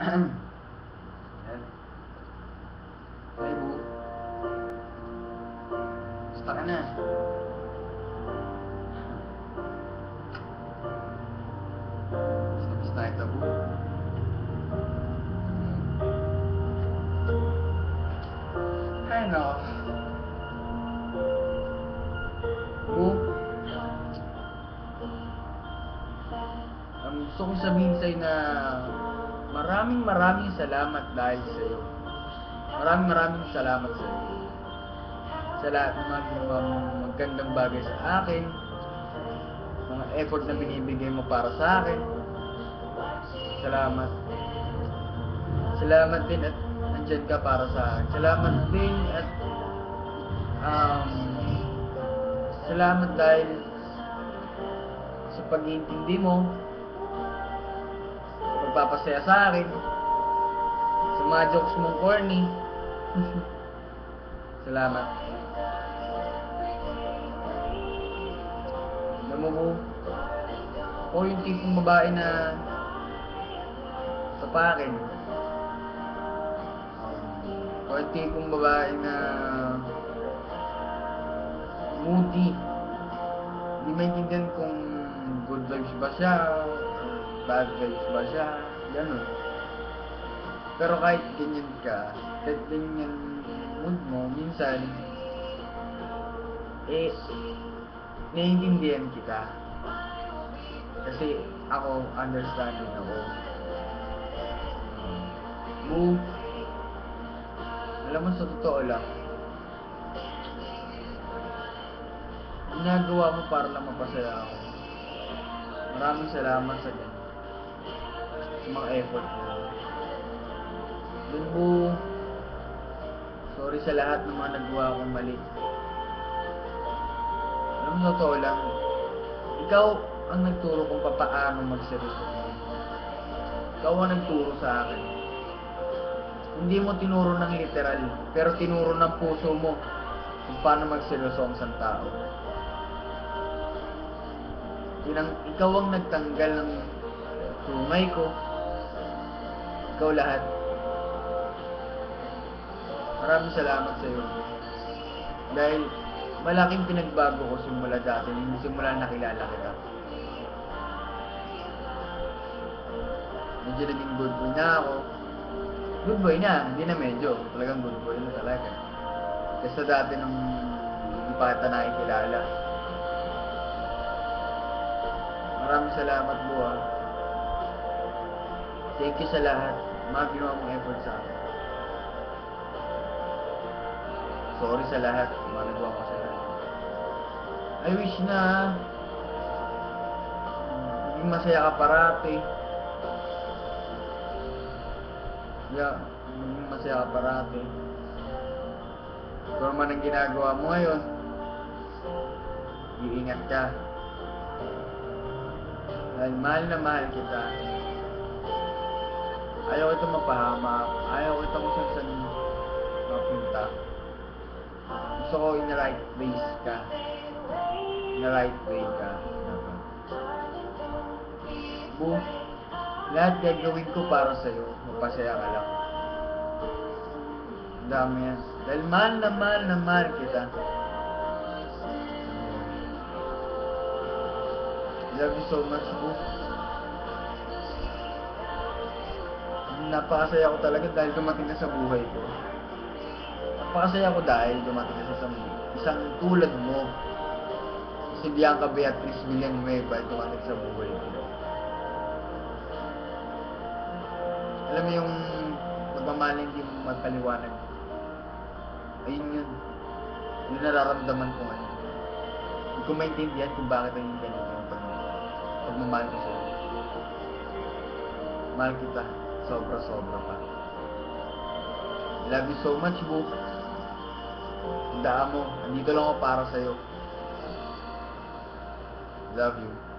Yan. Ay, bu. Basta ka na. Basta ito, bu. Ay, no. Bu. Gusto kong sabihin sa'yo na maraming salamat dahil sa'yo. Maraming salamat sa'yo. Sa lahat ng mga ginawa mong magandang bagay sa akin, mga effort na binibigay mo para sa akin. Salamat. Salamat din at nandyan ka para sa akin. Salamat din at salamat dahil sa pag-iintindi mo, pagpapasaya sa akin, sa mga jokes mong corny. Salamat. Alam mo po, ako yung tipong babae na sa pakin. Ako yung tipong babae na moody. Hindi maintindihan kung good vibes ba siya, bad vibes ba siya, gano'n. Pero kahit ganyan ka, kahit ganyan mood mo, minsan, naiintindihan kita. Kasi ako, understanding ako. Alam mo, sa totoo lang, ginagawa mo para lang mapasaya ako. Maraming salamat sa ganyan. Sa mga effort mo. Dun po, sorry sa lahat ng mga nagawa kong mali. Alam mo, totoo lang, ikaw ang nagturo kung paano magseryoso. Ikaw ang nagturo sa akin. Hindi mo tinuro ng literal, pero tinuro ng puso mo kung paano magseryoso ang isang tao. Ikaw ang nagtanggal ng tungay ko. Ikaw lahat. Maraming salamat sa iyo. Dahil malaking pinagbago ko simula dati, simula nakilala kita. Medyo naging good boy na ako. Good boy na, hindi na medyo. Talagang good boy na talaga. Kasi dati nung hindi pa kita nakikilala. Maraming salamat po ah. Thank you sa lahat. Mga ginawa mong effort sa akin. Sorry sa lahat. Mga nagawa ko sa lahat. I wish na maging masaya ka parati. Yeah, maging masaya ka parati. Kung man ang ginagawa mo ngayon, iingat ka. Dahil mahal na mahal kita. Ayaw ito mapahamak. Ayaw ito kung saan mapunta. Gusto ko in the right place ka. In the right way ka. Boom. Lahat gagawin ko para sa'yo. Mapasaya ka lang. Dami yan. Dahil mahal na mahal kita. Love you so much, boo. Napakasaya ko talaga dahil dumating na sa buhay ko. Napakasaya ko dahil dumating na sa isang tulad mo. Si Bianca Beatriz Villanueva dumating sa buhay ko. Alam mo yung pagmamahal hindi mo magpaliwanag. Ayun yun. Yung nararamdaman ko ngayon. Hindi ko maintindihan kung bakit ang yung ganito yung pagmamahal ko sa'yo. Mahal kita. Sobra pa. Love you so much, boo. Tandaan mo, nandito lang ako para sa'yo. Love you.